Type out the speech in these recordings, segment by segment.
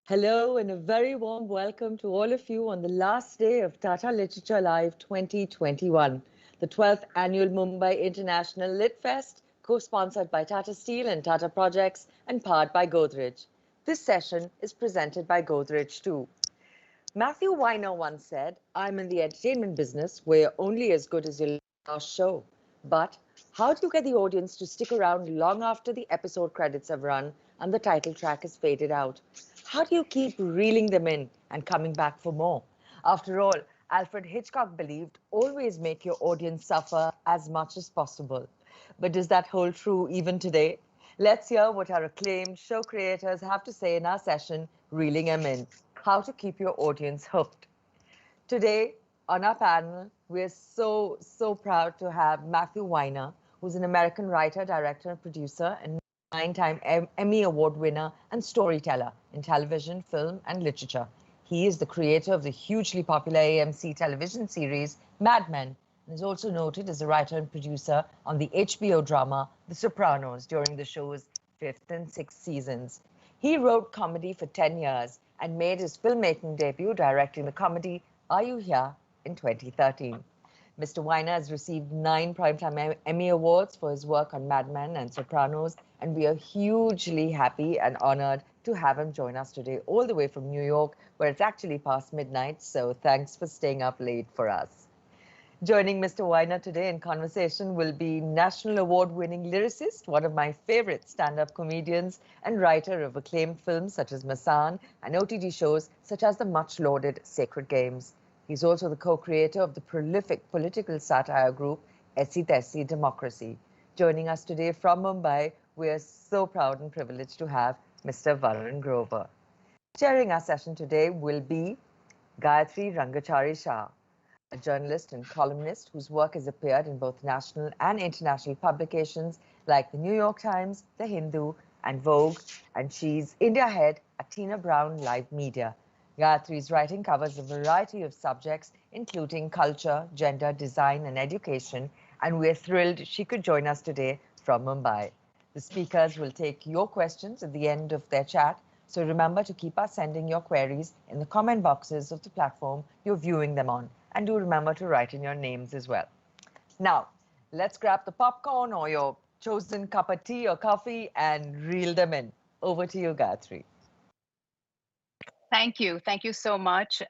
Hello and a very warm welcome to all of you on the last day of Tata Literature Live 2021, the 12th annual Mumbai International Lit Fest, co-sponsored by Tata Steel and Tata Projects and powered by Godrej. This session is presented by Godrej too. Matthew Weiner once said, "I'm in the entertainment business where you're only as good as your last show." But how do you get the audience to stick around long after the episode credits have run and the title track is faded out? How do you keep reeling them in and coming back for more? After all, Alfred Hitchcock believed always make your audience suffer as much as possible. But does that hold true even today? Let's hear what our acclaimed show creators have to say in our session, Reeling Them In, how to keep your audience hooked. Today, on our panel, we're so proud to have Matthew Weiner, who's an American writer, director, and producer, and nine-time Emmy Award winner and storyteller in television, film, and literature. He is the creator of the hugely popular AMC television series Mad Men, and is also noted as a writer and producer on the HBO drama The Sopranos during the show's fifth and sixth seasons. He wrote comedy for 10 years and made his filmmaking debut directing the comedy Are You Here in 2013. Mr. Weiner has received 9 Primetime Emmy Awards for his work on Mad Men and Sopranos, and we are hugely happy and honored to have him join us today, all the way from New York, where it's actually past midnight, so thanks for staying up late for us. Joining Mr. Weiner today in conversation will be National Award-winning lyricist, one of my favorite stand-up comedians, and writer of acclaimed films such as Masan and OTT shows such as the much-lauded Sacred Games. He's also the co-creator of the prolific political satire group Aisi Taisi Democracy. Joining us today from Mumbai, we are so proud and privileged to have Mr. Varun Grover. Chairing our session today will be Gayatri Rangachari Shah, a journalist and columnist whose work has appeared in both national and international publications like the New York Times, The Hindu, and Vogue, and she's India head at Tina Brown Live Media. Gayatri's writing covers a variety of subjects, including culture, gender, design, and education, and we're thrilled she could join us today from Mumbai. The speakers will take your questions at the end of their chat, so remember to keep us sending your queries in the comment boxes of the platform you're viewing them on. And do remember to write in your names as well. Now, let's grab the popcorn or your chosen cup of tea or coffee and reel them in. Over to you, Gayatri. Thank you. Thank you so much.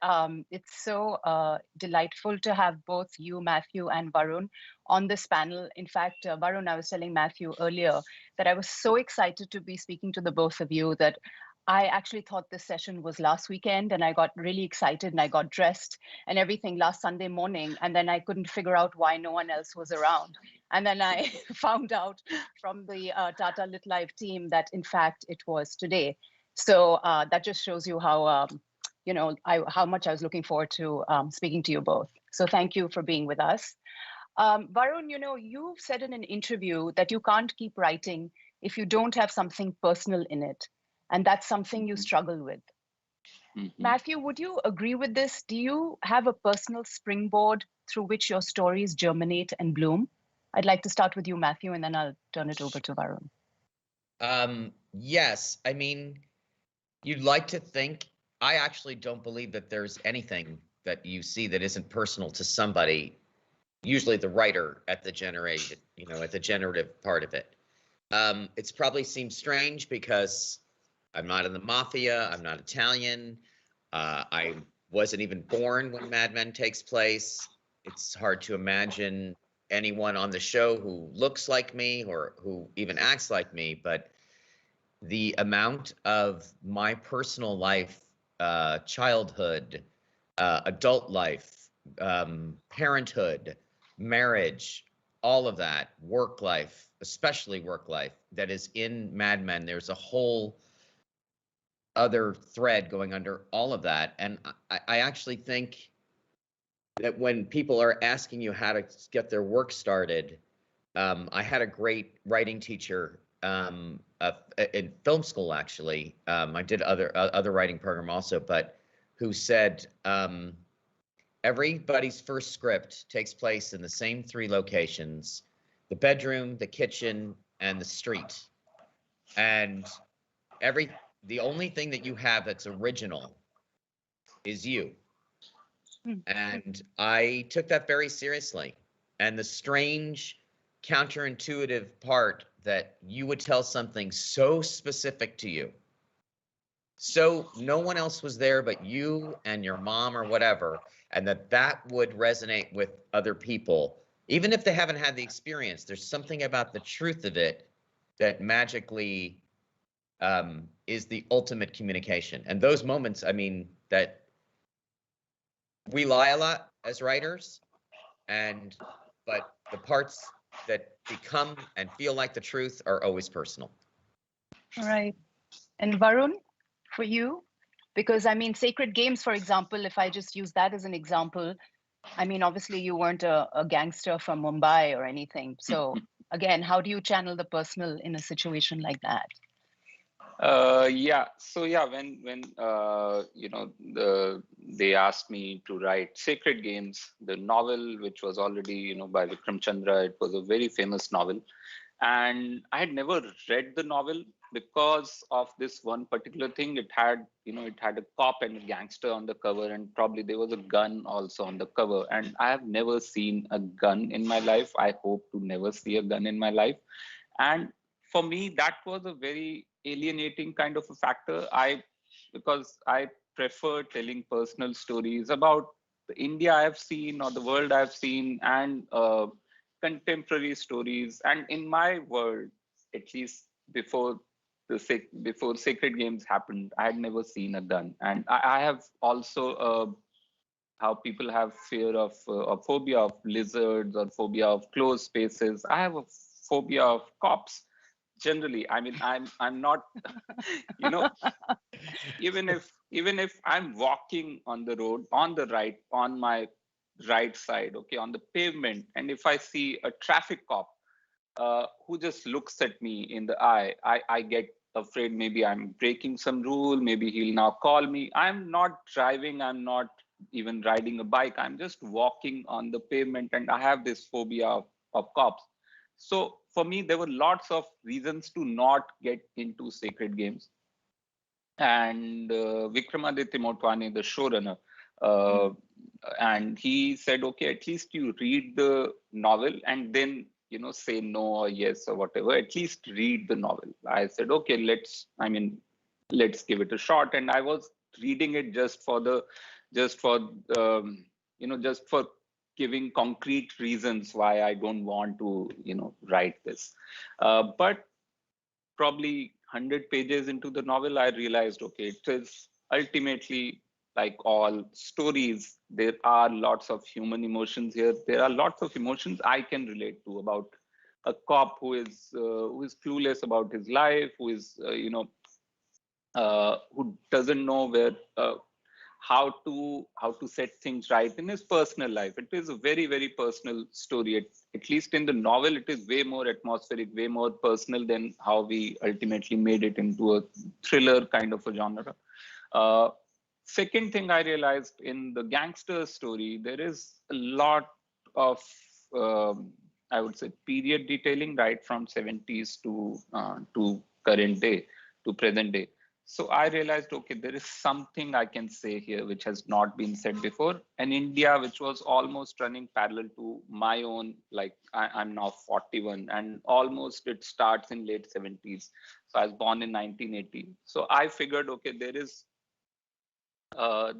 It's so delightful to have both you, Matthew, and Varun on this panel. In fact, Varun, I was telling Matthew earlier that I was so excited to be speaking to the both of you that I actually thought this session was last weekend, and I got really excited and I got dressed and everything last Sunday morning. And then I couldn't figure out why no one else was around. And then I found out from the Tata Lit Live team that, in fact, it was today. So that just shows you how, how much I was looking forward to speaking to you both. So thank you for being with us. Varun, you've said in an interview that you can't keep writing if you don't have something personal in it. And that's something you struggle with. Matthew, would you agree with this? Do you have a personal springboard through which your stories germinate and bloom? I'd like to start with you, Matthew, and then I'll turn it over to Varun. Yes. I mean, you'd like to think, I actually don't believe that there's anything that you see that isn't personal to somebody, usually the writer at the at the generative part of it. It's probably seems strange because I'm not in the mafia, I'm not Italian, I wasn't even born when Mad Men takes place. It's hard to imagine anyone on the show who looks like me or who even acts like me, but the amount of my personal life, childhood, adult life, parenthood, marriage, all of that, work life, especially work life, that is in Mad Men. There's a whole other thread going under all of that. And I actually think that when people are asking you how to get their work started, I had a great writing teacher in film school, actually. I did other writing program also, but who said everybody's first script takes place in the same 3 locations: the bedroom, the kitchen, and the street. And every the only thing that you have that's original is you. And I took that very seriously. And the strange, counterintuitive part that you would tell something so specific to you, so no one else was there but you and your mom or whatever, and that would resonate with other people, even if they haven't had the experience. There's something about the truth of it that magically is the ultimate communication. And those moments, I mean, that we lie a lot as writers, but the parts that become and feel like the truth are always personal. Right. And Varun, for you? Because I mean, Sacred Games, for example, if I just use that as an example, I mean, obviously you weren't a gangster from Mumbai or anything. So again, how do you channel the personal in a situation like that? Yeah. So yeah, when they asked me to write Sacred Games, the novel, which was already by Vikram Chandra, it was a very famous novel, and I had never read the novel because of this one particular thing. It had a cop and a gangster on the cover, and probably there was a gun also on the cover. And I have never seen a gun in my life. I hope to never see a gun in my life. And for me, that was a very alienating kind of a factor. Because I prefer telling personal stories about the India I've seen or the world I've seen, and contemporary stories. And in my world, at least before before Sacred Games happened, I had never seen a gun. And I have also how people have fear of or phobia of lizards or phobia of closed spaces. I have a phobia of cops generally. I mean, I'm not you know even if I'm walking on the road on my right side, okay, on the pavement, and if I see a traffic cop who just looks at me in the eye, I get afraid. Maybe I'm breaking some rule, maybe he'll now call me. I'm not driving, I'm not even riding a bike, I'm just walking on the pavement, and I have this phobia of cops. So for me, there were lots of reasons to not get into Sacred Games. And Vikramaditya Motwane, the showrunner, uh, and he said, okay, at least you read the novel and then say no or yes or whatever. At least read the novel. I said, okay, let's give it a shot. And I was reading it just for just for giving concrete reasons why I don't want to write this. But probably 100 pages into the novel, I realized, okay, it is ultimately like all stories. There are lots of human emotions here. There are lots of emotions I can relate to about a cop who is clueless about his life, who is who doesn't know where how to set things right in his personal life. It is a very, very personal story. At least in the novel, it is way more atmospheric, way more personal than how we ultimately made it into a thriller kind of a genre. Uh, Second thing I realized, in the gangster story, there is a lot of I would say period detailing, right from 70s to current day, to present day. So I realized, okay, there is something I can say here which has not been said before. And India, which was almost running parallel to my own, like I'm now 41, and almost it starts in late 70s. So I was born in 1980. So I figured, okay,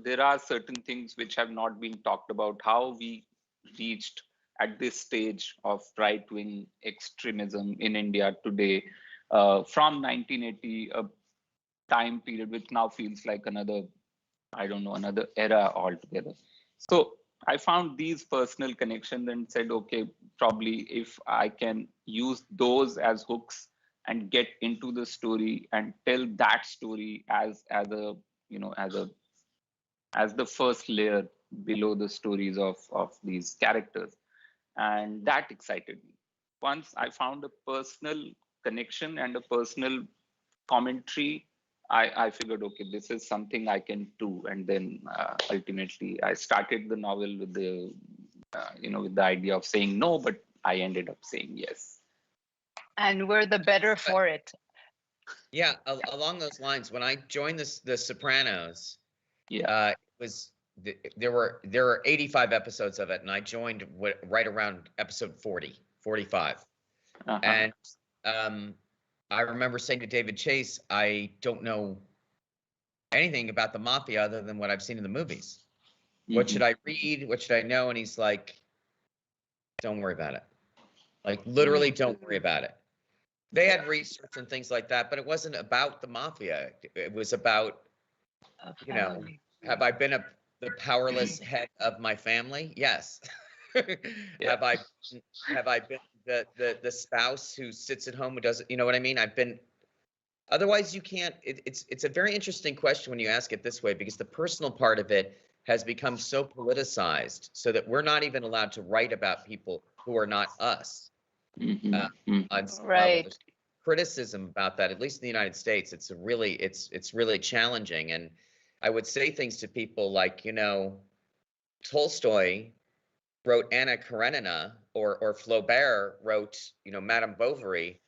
there are certain things which have not been talked about, how we reached at this stage of right-wing extremism in India today, from 1980, a time period which now feels like another, I don't know, another era altogether. So I found these personal connections and said, okay, probably if I can use those as hooks and get into the story and tell that story as a as the first layer below the stories of these characters. And that excited me. Once I found a personal connection and a personal commentary, I figured, okay, this is something I can do. And then ultimately, I started the novel with with the idea of saying no, but I ended up saying yes. And we're the better for it. Yeah, along those lines, when I joined the Sopranos, Yeah. it was there were 85 episodes of it, and I joined right around episode 40, 45. Uh-huh. And um, I remember saying to David Chase, I don't know anything about the mafia other than what I've seen in the movies. What should I read? What should I know? And he's like, don't worry about it. Like, literally, don't worry about it. They had research and things like that, but it wasn't about the mafia. It was about, you know, have I been the powerless head of my family? Yes. Yeah. Have I been the spouse who sits at home who doesn't, you know what I mean? I've been. Otherwise, you can't. It's a very interesting question when you ask it this way, because the personal part of it has become so politicized, so that we're not even allowed to write about people who are not us. On some level, Right. there's criticism about that. At least in the United States, it's really challenging. And I would say things to people like, Tolstoy wrote Anna Karenina, or Flaubert wrote, Madame Bovary.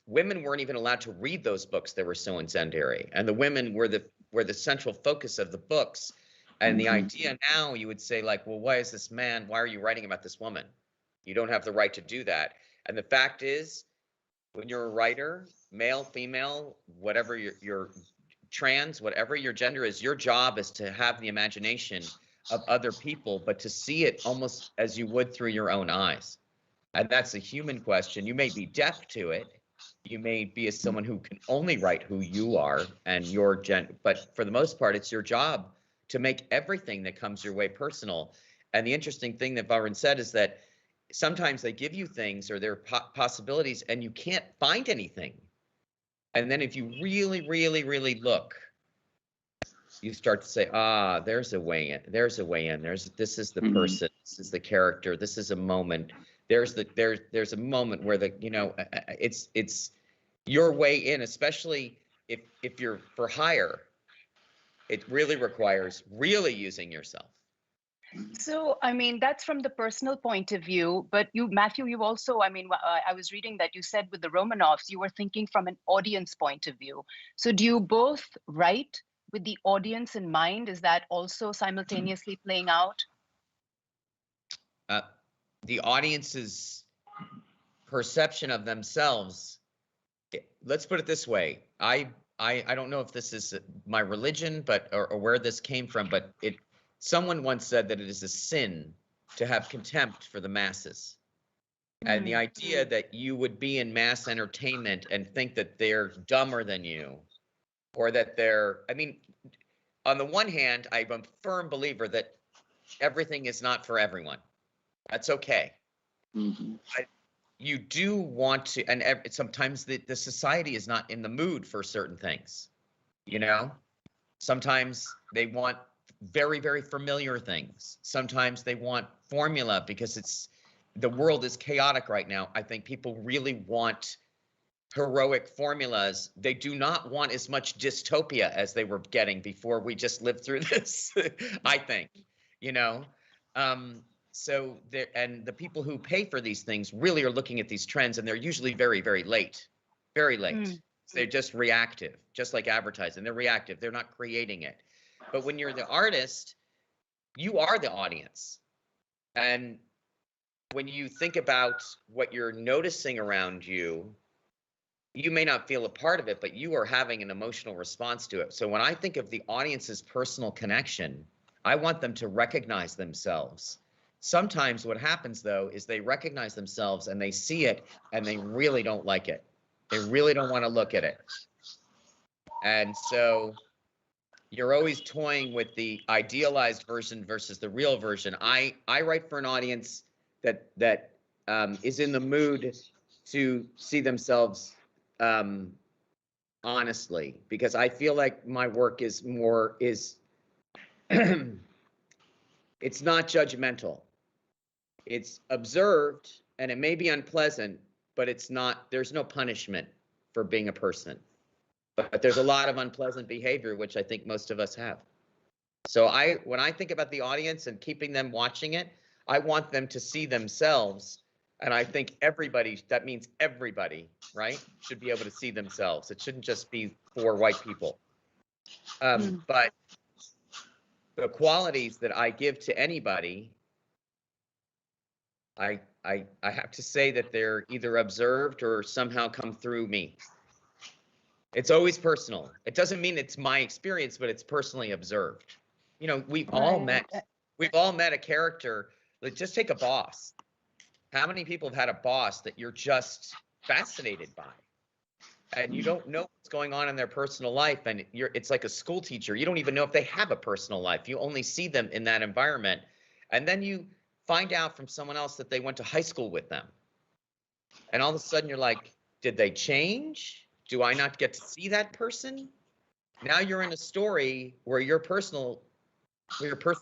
Women weren't even allowed to read those books. They were so incendiary, and the women were the central focus of the books. And the idea now, you would say, like, well, why are you writing about this woman? You don't have the right to do that. And the fact is, when you're a writer, male, female, whatever your trans, whatever your gender is, your job is to have the imagination of other people, but to see it almost as you would through your own eyes. And that's a human question. You may be deaf to it. You may be as someone who can only write who you are and your but for the most part, it's your job to make everything that comes your way personal. And the interesting thing that Varun said is that sometimes they give you things, or there are possibilities, and you can't find anything. And then if you really, really, really look, you start to say, there's a way in. There's a way in. This is the person. This is the character. This is a moment. There's a moment where it's your way in, especially if you're for hire. It really requires really using yourself. So, I mean, that's from the personal point of view. But you, Matthew, you also, I mean, I was reading that you said with the Romanovs, you were thinking from an audience point of view. So, do you both write with the audience in mind? Is that also simultaneously playing out? The audience's perception of themselves. Let's put it this way. I don't know if this is my religion, or where this came from, but someone once said that it is a sin to have contempt for the masses. And the idea that you would be in mass entertainment and think that they're dumber than you, or that on the one hand, I'm a firm believer that everything is not for everyone. That's okay. But you do want to, and sometimes the society is not in the mood for certain things. Sometimes they want very, very familiar things. Sometimes they want formula because the world is chaotic right now. I think people really want heroic formulas. They do not want as much dystopia as they were getting before we just lived through this, I think, So and the people who pay for these things really are looking at these trends, and they're usually very, very late, very late. They're just reactive, just like advertising. They're reactive. They're not creating it. But when you're the artist, you are the audience. And when you think about what you're noticing around you, you may not feel a part of it, but you are having an emotional response to it. So when I think of the audience's personal connection, I want them to recognize themselves. Sometimes what happens, though, is they recognize themselves and they see it and they really don't like it. They really don't want to look at it. And so you're always toying with the idealized version versus the real version. I write for an audience that is in the mood to see themselves honestly, because I feel like my work is it's not judgmental. It's observed, and it may be unpleasant, but there's no punishment for being a person. But there's a lot of unpleasant behavior, which I think most of us have. So when I think about the audience and keeping them watching it, I want them to see themselves And I think everybody, that means everybody, right, should be able to see themselves. It shouldn't just be for white people. But the qualities that I give to anybody, I have to say that they're either observed or somehow come through me. It's always personal. It doesn't mean it's my experience, but it's personally observed. You know, we've all met a character. Like, just take a boss. How many people have had a boss that you're just fascinated by? And you don't know what's going on in their personal life, and it's like a school teacher. You don't even know if they have a personal life. You only see them in that environment. And then you find out from someone else that they went to high school with them. And all of a sudden you're like, did they change? Do I not get to see that person? Now you're in a story where you're personally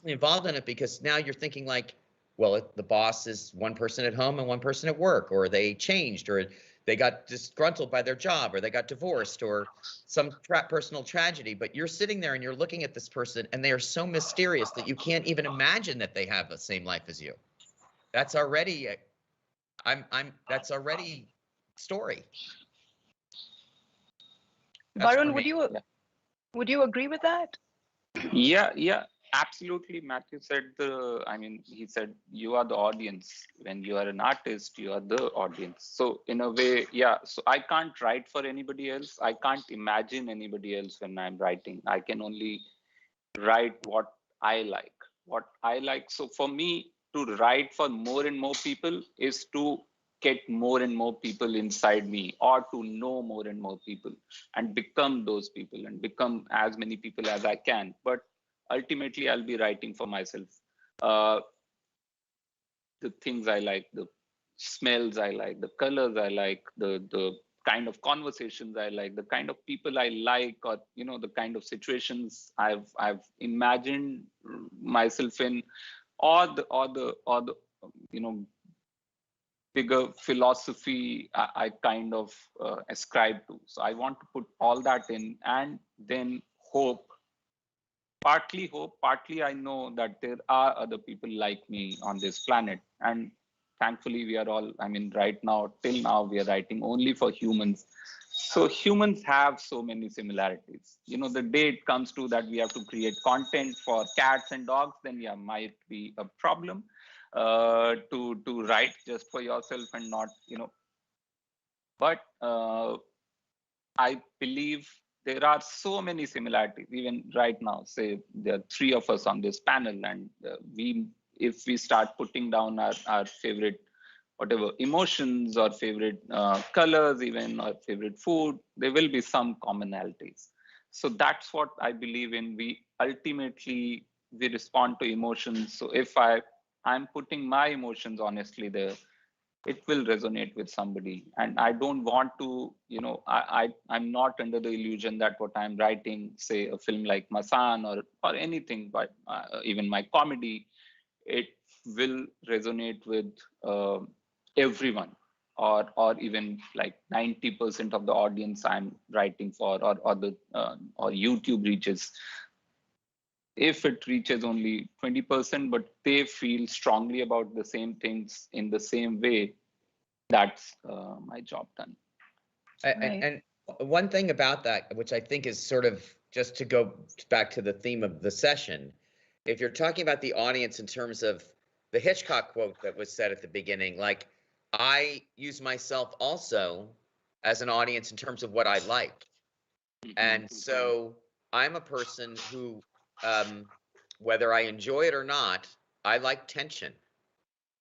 involved in it, because now you're thinking like, well, the boss is one person at home and one person at work, or they changed, or they got disgruntled by their job, or they got divorced, or some personal tragedy. But you're sitting there and you're looking at this person, and they are so mysterious that you can't even imagine that they have the same life as you. That's already, that's already story. Varun, would you agree with that? Yeah, absolutely. Matthew said he said you are the audience. When you are an artist, you are the audience. So in a way, yeah, so I can't write for anybody else. I can't imagine anybody else when I'm writing. I can only write what I like. So for me to write for more and more people is to get more and more people inside me, or to know more and more people and become those people and become as many people as I can. But ultimately, I'll be writing for myself. The things I like, the smells I like, the colors I like, the kind of conversations I like, the kind of people I like, or the kind of situations I've imagined myself in, or the bigger philosophy I kind of ascribe to. So I want to put all that in, and then partly hope, partly I know that there are other people like me on this planet. And thankfully we are all, right now, till now, we are writing only for humans. So humans have so many similarities. The day it comes to that we have to create content for cats and dogs, then yeah, might be a problem to write just for yourself and not, but I believe there are so many similarities. Even right now, say there are three of us on this panel, and if we start putting down our favorite, whatever emotions or favorite colors, even, or favorite food, there will be some commonalities. So that's what I believe in. We respond to emotions. So if I'm putting my emotions honestly there, it will resonate with somebody. And I don't want to, I'm not under the illusion that what I'm writing, say a film like Masan or anything, but even my comedy, it will resonate with everyone, or even like 90% of the audience I'm writing for, or YouTube reaches. If it reaches only 20%, but they feel strongly about the same things in the same way, that's my job done. And one thing about that, which I think is sort of, just to go back to the theme of the session, if you're talking about the audience in terms of the Hitchcock quote that was said at the beginning, like, I use myself also as an audience in terms of what I like. And so I'm a person who, whether I enjoy it or not, I like tension,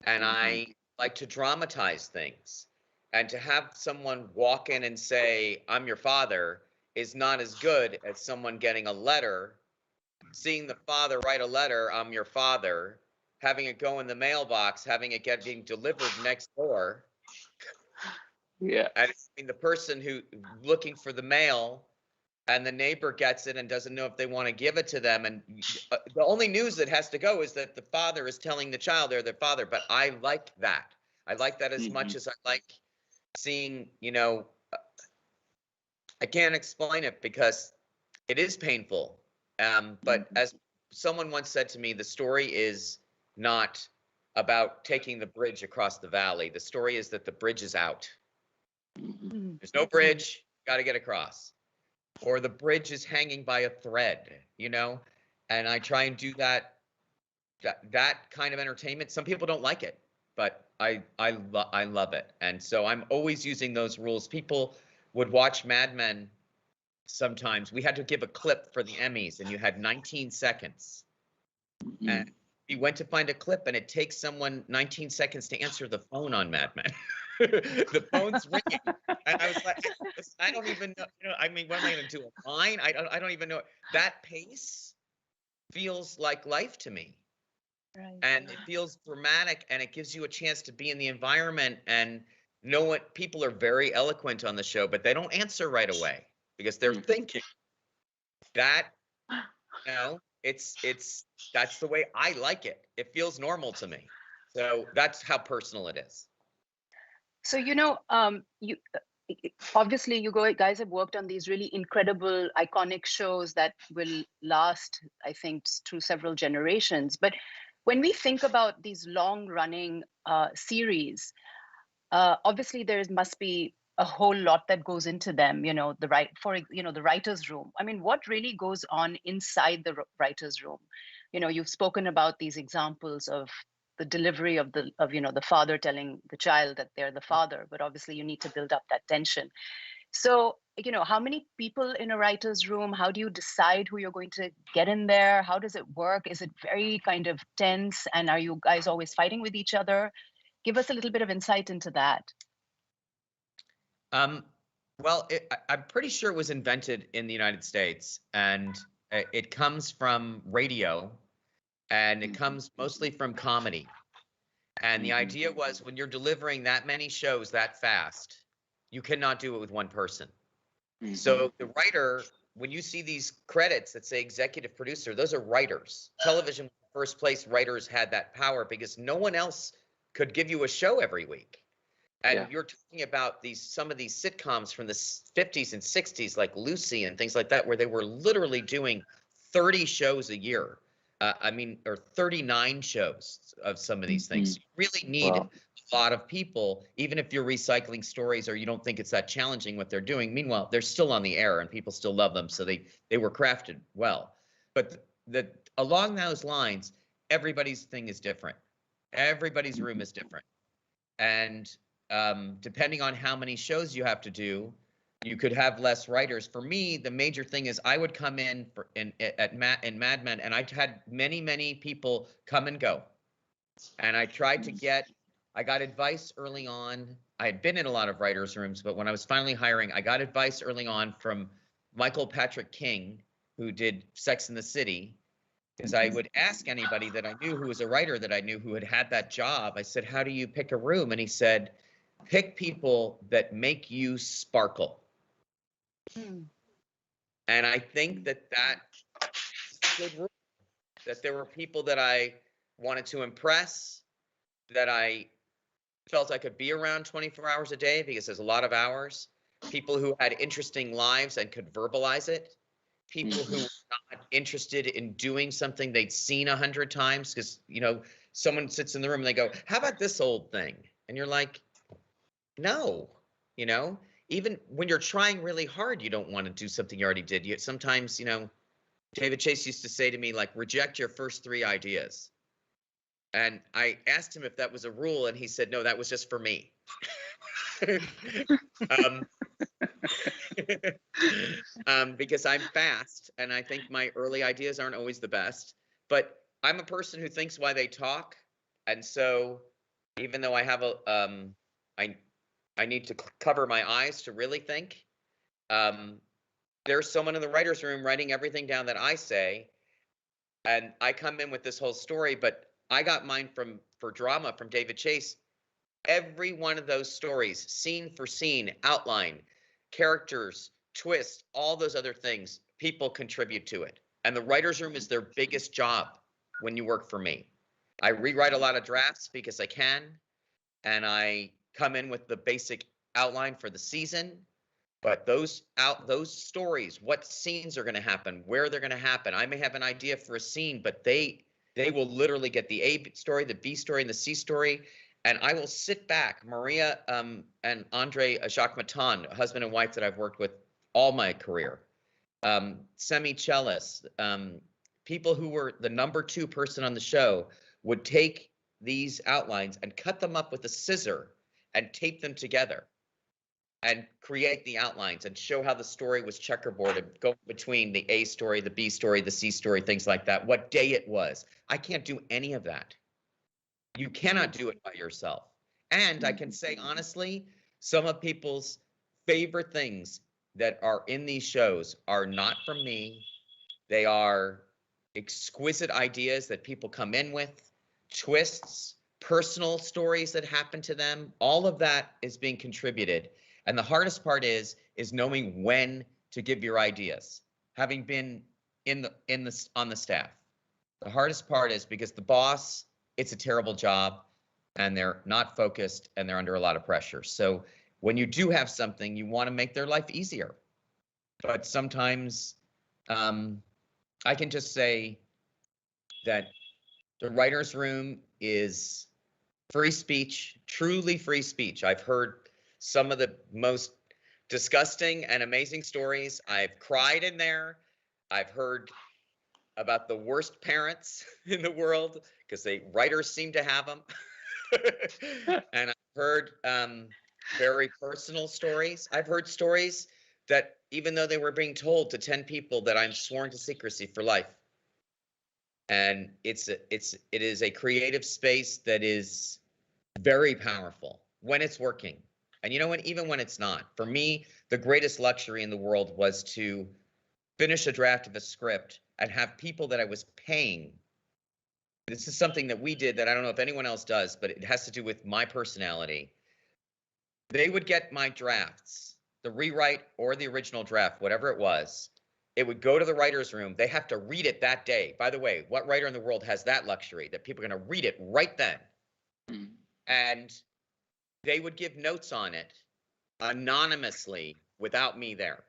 and I like to dramatize things. And to have someone walk in and say, I'm your father, is not as good as someone getting a letter, seeing the father write a letter, I'm your father, having it go in the mailbox, having it getting delivered next door. Yeah. And the person who looking for the mail, and the neighbor gets it and doesn't know if they want to give it to them. And the only news that has to go is that the father is telling the child they're their father. But I like that. I like that as much as I like seeing, I can't explain it because it is painful. But as someone once said to me, the story is not about taking the bridge across the valley. The story is that the bridge is out. Mm. There's no bridge, got to get across. Or the bridge is hanging by a thread, you know? And I try and do that kind of entertainment. Some people don't like it, but I love it. And so I'm always using those rules. People would watch Mad Men sometimes. We had to give a clip for the Emmys, and you had 19 seconds. And you went to find a clip, and it takes someone 19 seconds to answer the phone on Mad Men. The phone's ringing, and I was like, I don't even know. You know, I mean, what am I going to do? A line? I don't even know. That pace feels like life to me. Right. And it feels dramatic, and it gives you a chance to be in the environment and know what people are very eloquent on the show, but they don't answer right away because they're thinking. That, you know, that's the way I like it. It feels normal to me. So that's how personal it is. So, you obviously you guys have worked on these really incredible, iconic shows that will last, I think, through several generations. But when we think about these long-running series, obviously there must be a whole lot that goes into them. You know, the writer's room. I mean, what really goes on inside the writer's room? You know, you've spoken about these examples of the delivery of the father telling the child that they're the father, but obviously you need to build up that tension. So, how many people in a writer's room? How do you decide who you're going to get in there? How does it work? Is it very kind of tense? And are you guys always fighting with each other? Give us a little bit of insight into that. Well, I'm pretty sure it was invented in the United States, and it comes from radio, and it comes mostly from comedy. And the idea was when you're delivering that many shows that fast, you cannot do it with one person. So the writer, when you see these credits that say executive producer, those are writers. Television was the first place writers had that power because no one else could give you a show every week. And you're talking about some of these sitcoms from the 50s and 60s, like Lucy and things like that, where they were literally doing 30 shows a year. Or 39 shows of some of these things. You really need a lot of people, even if you're recycling stories or you don't think it's that challenging what they're doing. Meanwhile, they're still on the air and people still love them, so they were crafted well. But along those lines, everybody's thing is different. Everybody's room is different. And depending on how many shows you have to do, you could have less writers. For me, the major thing is I would come in in Mad Men, and I had many people come and go. And I tried to I got advice early on. I had been in a lot of writers' rooms, but when I was finally hiring, I got advice early on from Michael Patrick King, who did Sex and the City, because I would ask anybody that I knew who was a writer that I knew who had that job. I said, how do you pick a room? And he said, pick people that make you sparkle. And I think that's a good rule. That there were people that I wanted to impress, that I felt I could be around 24 hours a day because there's a lot of hours. People who had interesting lives and could verbalize it. People who were not interested in doing something they'd seen 100 times because, someone sits in the room and they go, how about this old thing? And you're like, no, even when you're trying really hard, you don't want to do something you already did. Sometimes, David Chase used to say to me, like, reject your first 3 ideas. And I asked him if that was a rule, and he said, no, that was just for me. Because I'm fast, and I think my early ideas aren't always the best. But I'm a person who thinks while they talk. And so even though I have I need to cover my eyes to really think. There's someone in the writer's room writing everything down that I say, and I come in with this whole story, but I got mine for drama from David Chase. Every one of those stories, scene for scene, outline, characters, twist, all those other things, people contribute to it. And the writer's room is their biggest job when you work for me. I rewrite a lot of drafts because I can, and I come in with the basic outline for the season, but those stories, what scenes are going to happen, where they're going to happen. I may have an idea for a scene, but they They will literally get the A story, the B story, and the C story. And I will sit back, Maria and Andre Jacques Matan, husband and wife that I've worked with all my career, semi-cellists, people who were the number 2 person on the show would take these outlines and cut them up with a scissor and tape them together and create the outlines and show how the story was checkerboarded, go between the A story, the B story, the C story, things like that, what day it was. I can't do any of that. You cannot do it by yourself. And I can say honestly, some of people's favorite things that are in these shows are not from me. They are exquisite ideas that people come in with, twists, personal stories that happen to them. All of that is being contributed. And the hardest part is knowing when to give your ideas. Having been on the staff, the hardest part is because the boss, it's a terrible job, and they're not focused, and they're under a lot of pressure. So when you do have something, you want to make their life easier. But sometimes I can just say that the writer's room is free speech, truly free speech. I've heard some of the most disgusting and amazing stories. I've cried in there. I've heard about the worst parents in the world because writers seem to have them. And I've heard very personal stories. I've heard stories that even though they were being told to 10 people that I'm sworn to secrecy for life. And it is a creative space that is very powerful when it's working. And you know what, even when it's not, for me, the greatest luxury in the world was to finish a draft of a script and have people that I was paying. This is something that we did that I don't know if anyone else does, but it has to do with my personality. They would get my drafts, the rewrite or the original draft, whatever it was. It would go to the writer's room. They have to read it that day. By the way, what writer in the world has that luxury that people are going to read it right then? And they would give notes on it anonymously without me there.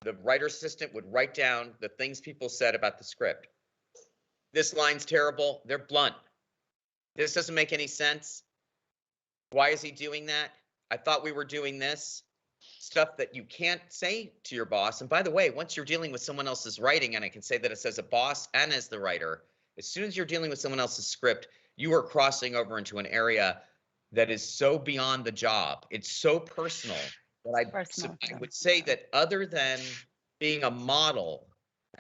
The writer's assistant would write down the things people said about the script. This line's terrible. They're blunt. This doesn't make any sense. Why is he doing that? I thought we were doing this. Stuff that you can't say to your boss. And by the way, once you're dealing with someone else's writing, and I can say that as a boss and as the writer, as soon as you're dealing with someone else's script, you are crossing over into an area that is so beyond the job. It's so personal that I would say that other than being a model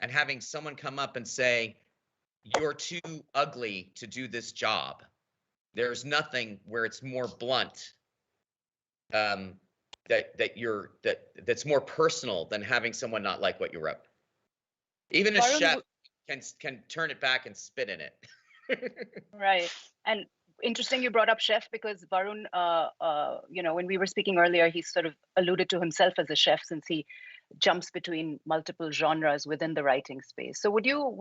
and having someone come up and say, you're too ugly to do this job, there's nothing where it's more blunt, that's more personal than having someone not like what you wrote. Even a chef can turn it back and spit in it. Right. And interesting you brought up chef, because Varun, when we were speaking earlier, he sort of alluded to himself as a chef since he jumps between multiple genres within the writing space. So would you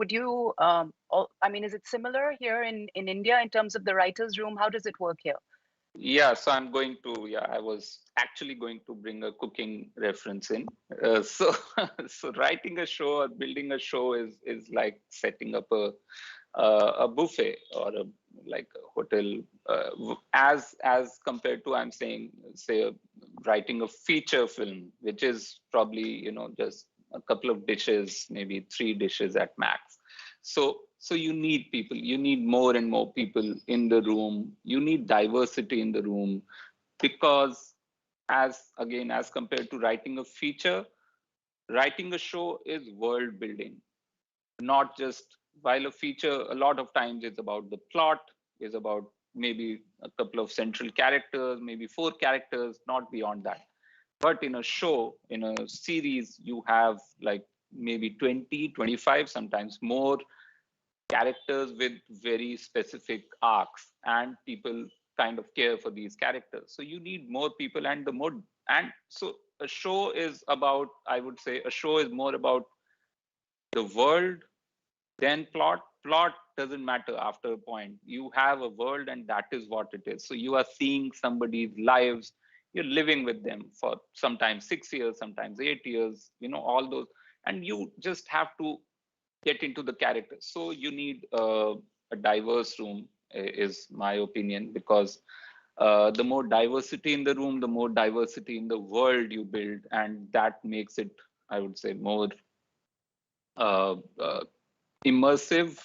is it similar here in India in terms of the writer's room? How does it work here? Yeah, so I was actually going to bring a cooking reference in. So writing a show or building a show is like setting up a buffet or like a hotel, as compared to, I'm saying, say, writing a feature film, which is probably, just a couple of dishes, maybe 3 dishes at max. So you need people, you need more and more people in the room. You need diversity in the room, because as compared to writing a feature, writing a show is world building, not just, while a feature a lot of times is about the plot, is about maybe a couple of central characters, maybe 4 characters, not beyond that. But in a show, in a series, you have like maybe 20, 25, sometimes more characters with very specific arcs, and people kind of care for these characters. So you need more people, and so a show is about, I would say, a show is more about the world than plot. Plot doesn't matter after a point. You have a world, and that is what it is. So you are seeing somebody's lives, you're living with them for sometimes 6 years, sometimes 8 years, all those, and you just have to get into the character. So you need a diverse room, is my opinion, because the more diversity in the room, the more diversity in the world you build, and that makes it, I would say, more uh, uh, immersive,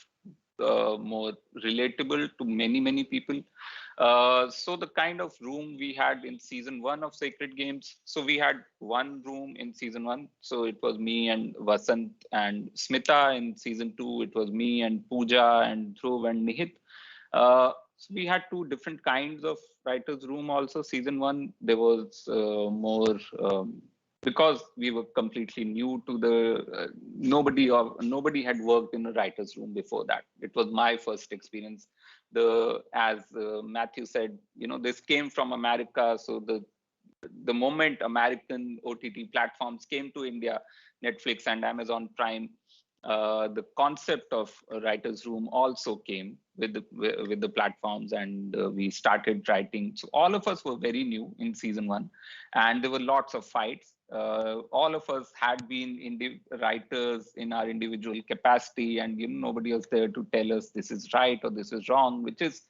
more relatable to many people. So the kind of room we had in season 1 of Sacred Games, so we had one room in season 1, so it was me and Vasant and Smita. In season 2 it was me and Pooja and Dhruv and Nihit. So we had two different kinds of writers room. Also season 1 there was more because we were completely new to the nobody had worked in a writer's room before that. It was my first experience. As Matthew said, this came from America, so the moment American OTT platforms came to India, Netflix and Amazon Prime, the concept of a writer's room also came with the platforms, and we started writing. So all of us were very new in season 1, and there were lots of fights. All of us had been writers in our individual capacity, and nobody was there to tell us this is right or this is wrong, which is,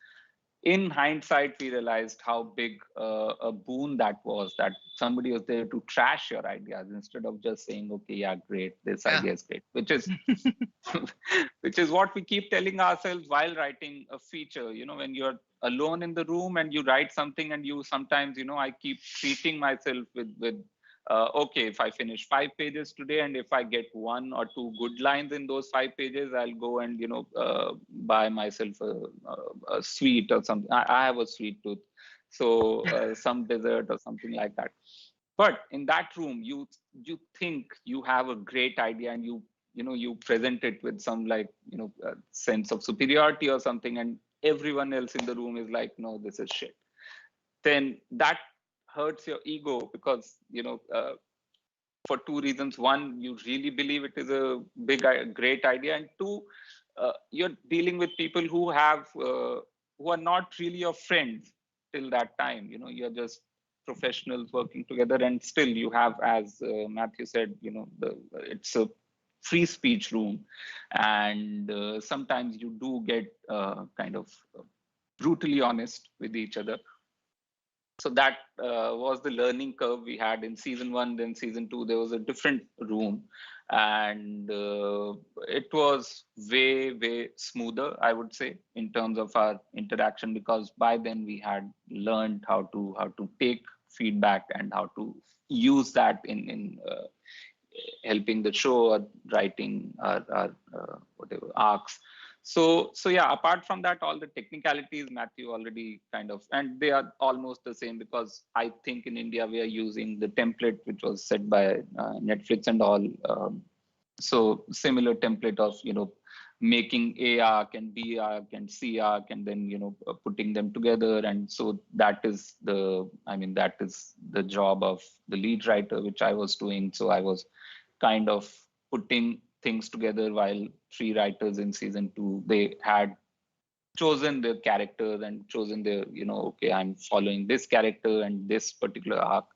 in hindsight, we realized how big a boon that was, that somebody was there to trash your ideas instead of just saying, okay, yeah, great, this idea is great, which is which is what we keep telling ourselves while writing a feature. When you're alone in the room and you write something, and you sometimes, I keep treating myself with okay, if I finish 5 pages today, and if I get 1 or 2 good lines in those 5 pages, I'll go and buy myself a sweet or something. I have a sweet tooth, so some dessert or something like that. But in that room, you think you have a great idea, and you present it with some sense of superiority or something, and everyone else in the room is like, no, this is shit. Then that hurts your ego, because for 2 reasons. One, you really believe it is a great idea, and 2, you're dealing with people who are not really your friends till that time. You're just professionals working together, and still you have, as Matthew said, it's a free speech room, and sometimes you do get kind of brutally honest with each other. So that was the learning curve we had in season 1. Then season 2, there was a different room, and it was way smoother, I would say, in terms of our interaction, because by then we had learned how to take feedback and how to use that in helping the show or writing our whatever arcs. So yeah, apart from that, all the technicalities Matthew already kind of, and they are almost the same, because I think in India we are using the template which was set by Netflix and all. So similar template of making A arc and B arc and C arc, and then putting them together. And so that is the job of the lead writer, which I was doing. So I was kind of putting things together, while 3 writers in season 2, they had chosen their characters and chosen their, okay, I'm following this character and this particular arc.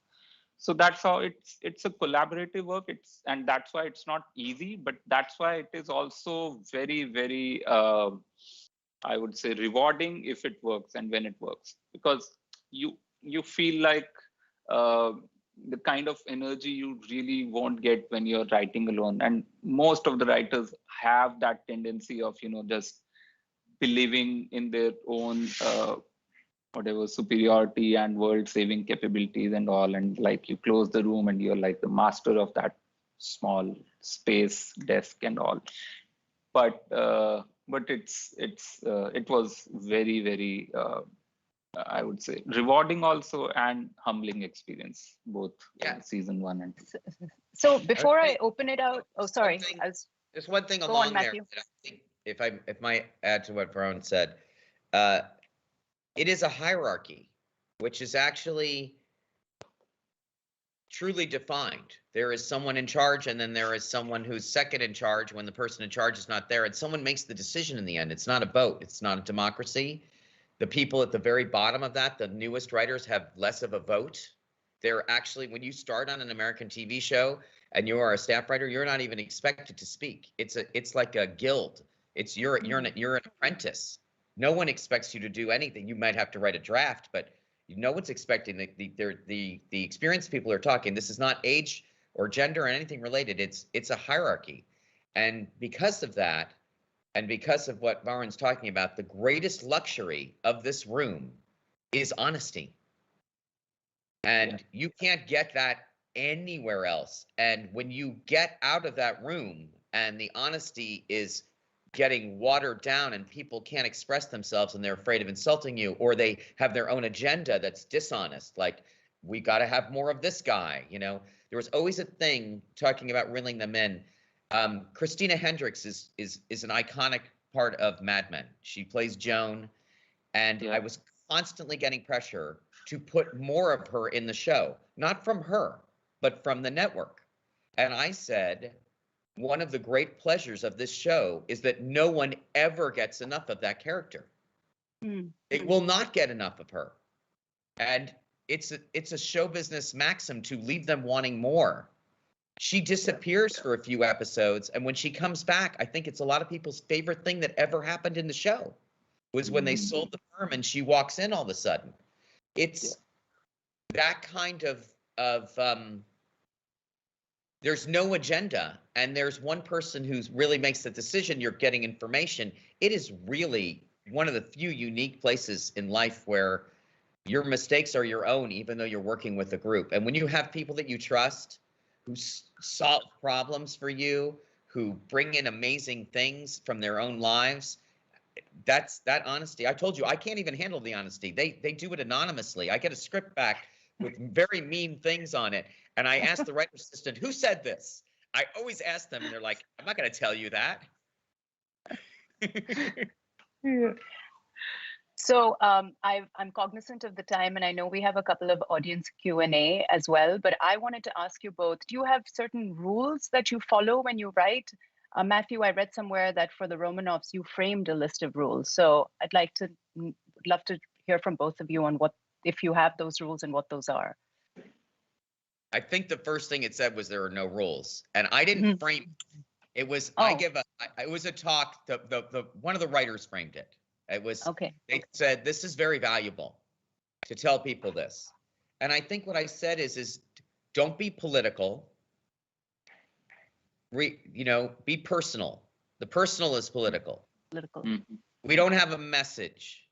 So that's how it's a collaborative work. And that's why it's not easy, but that's why it is also very I would say rewarding if it works and when it works, because you feel like the kind of energy you really won't get when you're writing alone. And most of the writers have that tendency of just believing in their own whatever superiority and world saving capabilities and all, and like you close the room and you're like the master of that small space, desk and all. But it was very I would say rewarding also, and humbling experience, both season 1 and 2. So before I open it out, sorry, there's one thing Go along on, there Matthew. that I think, if I add to what Varun said, it is a hierarchy, which is actually truly defined. There is someone in charge, and then there is someone who's second in charge when the person in charge is not there, and someone makes the decision in the end. It's not a vote. It's not a democracy. The people at the very bottom of that, the newest writers, have less of a vote they're actually, when you start on an American TV show and you are a staff writer, you're not even expected to speak. It's like a guild. You're an apprentice. No one expects you to do anything. You might have to write a draft, but no one's expecting the experienced people are talking. This is not age or gender or anything related. It's a hierarchy. And because of that, and because of what Varun's talking about, the greatest luxury of this room is honesty. And you can't get that anywhere else. And when you get out of that room and the honesty is getting watered down and people can't express themselves and they're afraid of insulting you, or they have their own agenda that's dishonest, like, we got to have more of this guy, you know. There was always a thing talking about reeling them in. Christina Hendricks is an iconic part of Mad Men. She plays Joan, and I was constantly getting pressure to put more of her in the show, not from her, but from the network. And I said, one of the great pleasures of this show is that no one ever gets enough of that character. It will not get enough of her. And it's a show business maxim to leave them wanting more. She disappears for a few episodes, and when she comes back, I think it's a lot of people's favorite thing that ever happened in the show was when they sold the firm and she walks in all of a sudden. It's that kind of there's no agenda, and there's one person who really makes the decision. You're getting information. It is really one of the few unique places in life where your mistakes are your own, even though you're working with a group. And when you have people that you trust, who solve problems for you, who bring in amazing things from their own lives, that's that honesty. I told you, I can't even handle the honesty. They do it anonymously. I get a script back with very mean things on it, and I ask the writer's assistant, who said this? I always ask them, and they're like, I'm not going to tell you that. So I'm cognizant of the time, and I know we have a couple of audience Q&A as well, but I wanted to ask you both, do you have certain rules that you follow when you write? Matthew, I read somewhere that for the Romanovs, you framed a list of rules. So I'd love to hear from both of you on what, if you have those rules and what those are. I think the first thing it said was there are no rules, and I didn't frame it. It was it was a talk. The one of the writers framed it. It was They said this is very valuable to tell people this, and I think what I said is don't be political. Be personal. The personal is political. We don't have a message.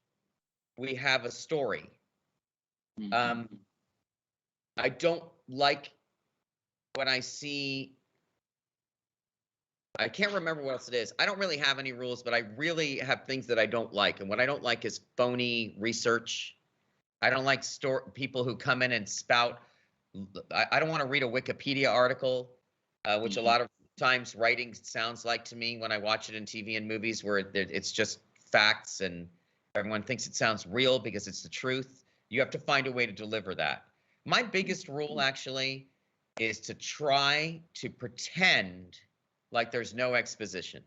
We have a story. I don't like when I see, I can't remember what else it is. I don't really have any rules, but I really have things that I don't like. And what I don't like is phony research. I don't like people who come in and spout. I don't want to read a Wikipedia article, which a lot of times writing sounds like to me when I watch it in TV and movies, where it's just facts and everyone thinks it sounds real because it's the truth. You have to find a way to deliver that. My biggest rule actually is to try to pretend like there's no exposition.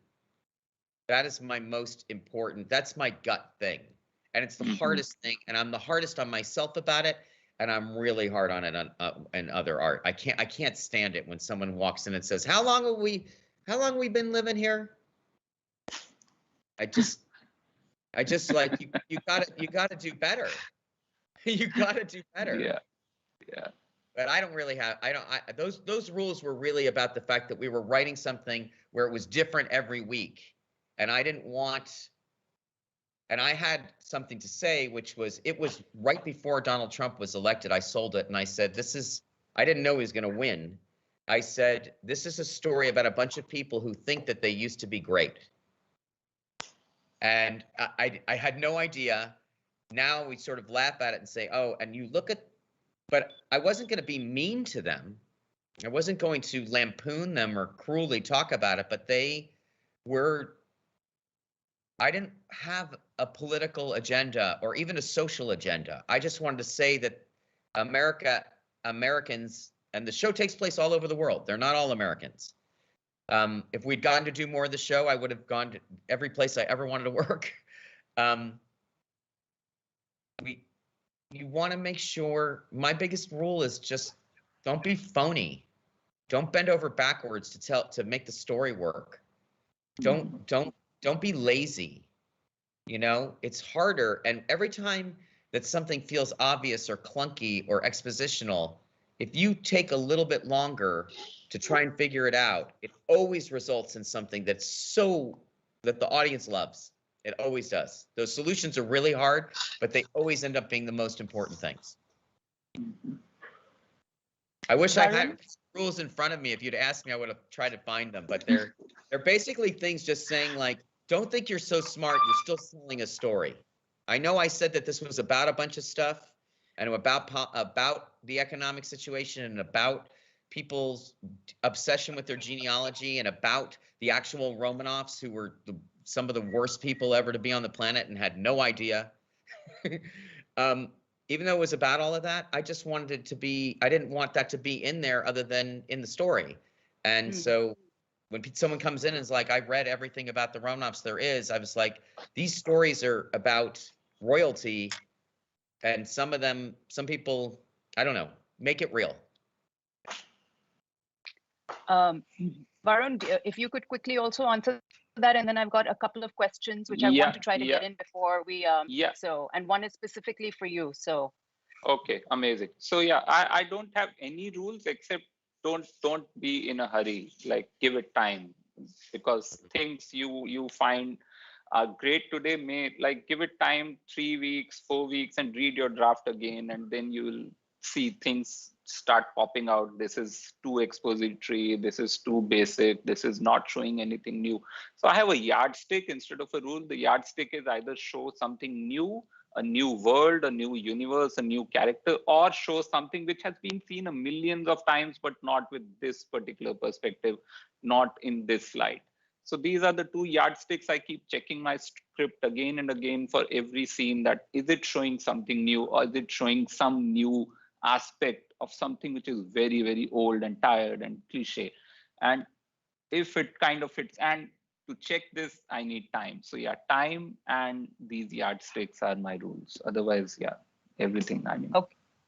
That is my most important, that's my gut thing. And it's the hardest thing, and I'm the hardest on myself about it, and I'm really hard on it in other art. I can't stand it when someone walks in and says, how long have we been living here? I just like, you gotta do better. You gotta do better. Yeah. But I don't really have, those rules were really about the fact that we were writing something where it was different every week. And I didn't want, and I had something to say, which was, it was right before Donald Trump was elected. I sold it and I said, I didn't know he was going to win. I said, this is a story about a bunch of people who think that they used to be great. And I had no idea. Now we sort of laugh at it and say, oh, and you look at, but I wasn't going to be mean to them. I wasn't going to lampoon them or cruelly talk about it, but I didn't have a political agenda or even a social agenda. I just wanted to say that Americans, and the show takes place all over the world. They're not all Americans. If we'd gotten to do more of the show, I would have gone to every place I ever wanted to work. you want to make sure, my biggest rule is just don't be phony. Don't bend over backwards to make the story work. Don't be lazy. You know, it's harder. And every time that something feels obvious or clunky or expositional, if you take a little bit longer to try and figure it out, it always results in something that the audience loves. It always does. Those solutions are really hard, but they always end up being the most important things. I wish I had rules in front of me. If you'd asked me, I would have tried to find them, but they're basically things just saying like, don't think you're so smart, you're still selling a story. I know I said that this was about a bunch of stuff and about the economic situation and about people's obsession with their genealogy and about the actual Romanovs, who were some of the worst people ever to be on the planet and had no idea. Even though it was about all of that, I just wanted it to be, I didn't want that to be in there other than in the story. And so when someone comes in and is like, I read everything about the Romanovs there is, I was like, these stories are about royalty, and some people, I don't know, make it real. Varun, if you could quickly also answer that, and then I've got a couple of questions which I want to try to get in before we so, and one is specifically for you, so okay, amazing. So yeah, I don't have any rules except don't be in a hurry, like give it time, because things you find are great today may, like, give it time, 3 weeks, 4 weeks, and read your draft again, and then you will see things start popping out. This is too expository, this is too basic, this is not showing anything new. So I have a yardstick instead of a rule. The yardstick is either show something new, a new world, a new universe, a new character, or show something which has been seen a millions of times, but not with this particular perspective, not in this light. So these are the two yardsticks. I keep checking my script again and again for every scene, that is it showing something new, or is it showing some new aspect of something which is very, very old and tired and cliche. And if it kind of fits, and to check this, I need time. So yeah, time and these yardsticks are my rules. Otherwise, yeah, everything, I mean,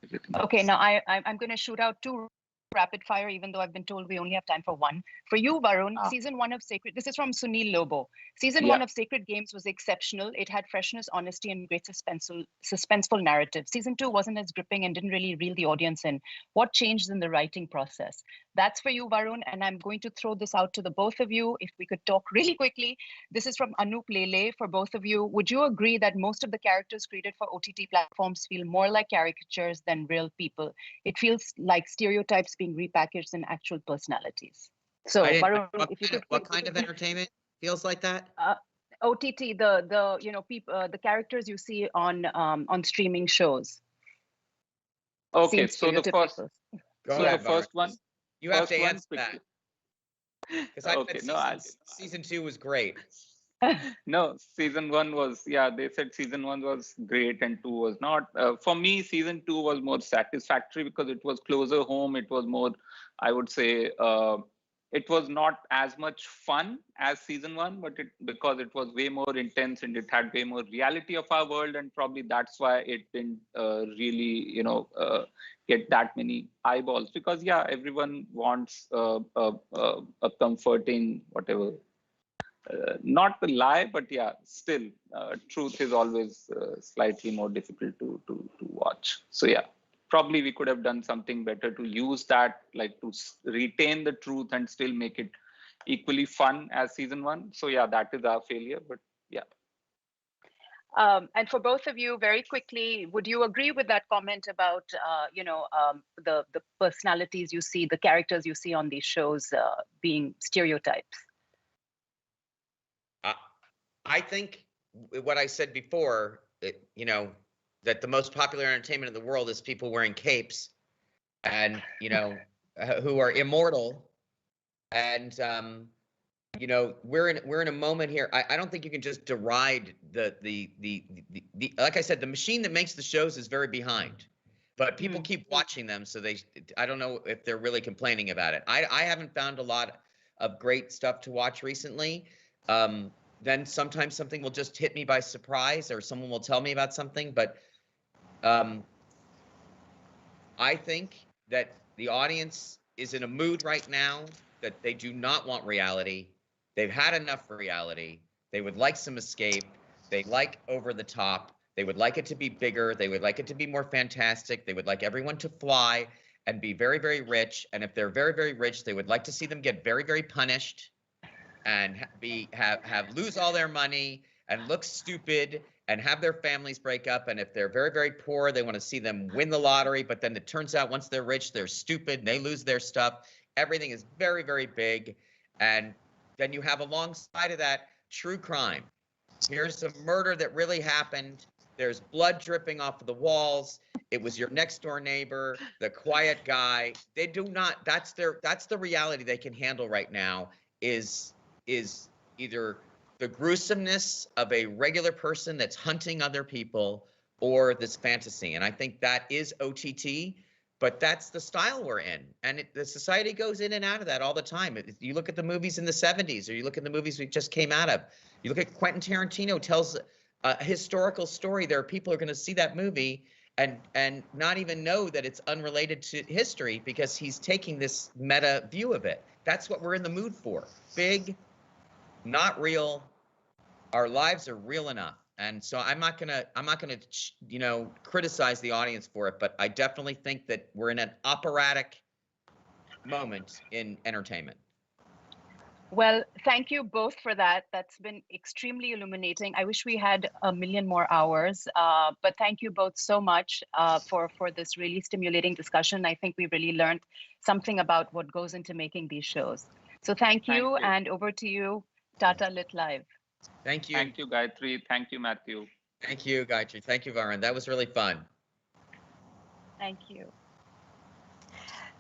everything else. Okay, now I'm going to shoot out two rapid fire, even though I've been told we only have time for one. For you, Varun, season 1 of Sacred, this is from Sunil Lobo. Season 1 of Sacred Games was exceptional. It had freshness, honesty, and great suspenseful narrative. Season 2 wasn't as gripping and didn't really reel the audience in. What changed in the writing process? That's for you, Varun, and I'm going to throw this out to the both of you. If we could talk really quickly. This is from Anup Lele for both of you. Would you agree that most of the characters created for OTT platforms feel more like caricatures than real people? It feels like stereotypes being repackaged in actual personalities. So, Varun, if you could, what kind of entertainment feels like that? OTT, the you know, people, the characters you see on streaming shows. Okay, so the first one. You have to answer that. Because I said season 2 was great. No, season 1 was, they said season 1 was great and 2 was not. For me, season 2 was more satisfactory because it was closer home. It was more, I would say, it was not as much fun as season 1, but because it was way more intense and it had way more reality of our world, and probably that's why it didn't really, get that many eyeballs. Because everyone wants a comforting whatever. Not the lie, but still, truth is always slightly more difficult to watch. So probably we could have done something better to use that, like to retain the truth and still make it equally fun as season 1. So that is our failure, but and for both of you, very quickly, would you agree with that comment about, the personalities you see, the characters you see on these shows being stereotypes? I think what I said before, that the most popular entertainment in the world is people wearing capes and, who are immortal. And, we're in a moment here. I don't think you can just deride the like I said, the machine that makes the shows is very behind, but people keep watching them. So I don't know if they're really complaining about it. I haven't found a lot of great stuff to watch recently. Then sometimes something will just hit me by surprise, or someone will tell me about something. But I think that the audience is in a mood right now that they do not want reality. They've had enough reality. They would like some escape. They like over the top. They would like it to be bigger. They would like it to be more fantastic. They would like everyone to fly and be very, very rich. And if they're very, very rich, they would like to see them get very, very punished and have lose all their money and look stupid and have their families break up. And if they're very, very poor, they want to see them win the lottery. But then it turns out once they're rich, they're stupid and they lose their stuff. Everything is very, very big. And then you have alongside of that true crime. Here's a murder that really happened. There's blood dripping off of the walls. It was your next door neighbor, the quiet guy. They do not, that's the reality they can handle right now is either the gruesomeness of a regular person that's hunting other people or this fantasy. And I think that is OTT, but that's the style we're in. And the society goes in and out of that all the time. You look at the movies in the 70s, or you look at the movies we just came out of. You look at Quentin Tarantino tells a historical story. There are people who are going to see that movie and not even know that it's unrelated to history because he's taking this meta view of it. That's what we're in the mood for. Big, not real. Our lives are real enough. And so I'm not gonna, criticize the audience for it, but I definitely think that we're in an operatic moment in entertainment. Well, thank you both for that. That's been extremely illuminating. I wish we had a million more hours, but thank you both so much for this really stimulating discussion. I think we really learned something about what goes into making these shows. So thank you, and over to you, Tata Lit Live. Thank you. Thank you, Gayatri. Thank you, Matthew. Thank you, Gayatri. Thank you, Varun. That was really fun. Thank you.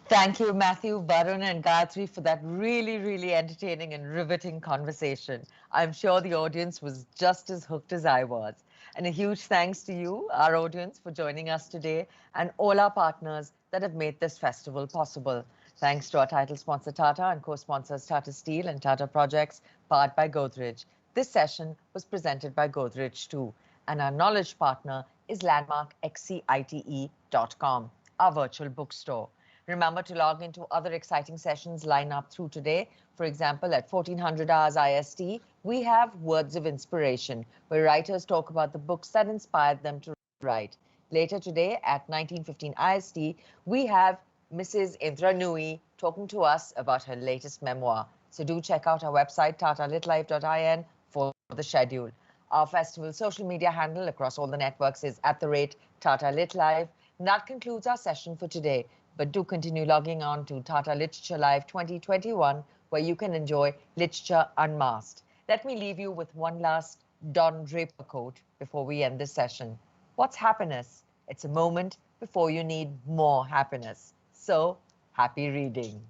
Thank you, Matthew, Varun, and Gayatri for that really, really entertaining and riveting conversation. I'm sure the audience was just as hooked as I was. And a huge thanks to you, our audience, for joining us today and all our partners that have made this festival possible. Thanks to our title sponsor Tata and co-sponsors Tata Steel and Tata Projects, powered by Godrej. This session was presented by Godrej too. And our knowledge partner is landmarkxcite.com, our virtual bookstore. Remember to log into other exciting sessions lined up through today. For example, at 1400 hours IST, we have Words of Inspiration, where writers talk about the books that inspired them to write. Later today at 1915 IST, we have Mrs. Indra Nui talking to us about her latest memoir. So do check out our website, tatalitlife.in, for the schedule. Our festival social media handle across all the networks is @TataLitLive. And that concludes our session for today. But do continue logging on to Tata Literature Live 2021, where you can enjoy literature unmasked. Let me leave you with one last Don Draper quote before we end this session. What's happiness? It's a moment before you need more happiness. So, happy reading.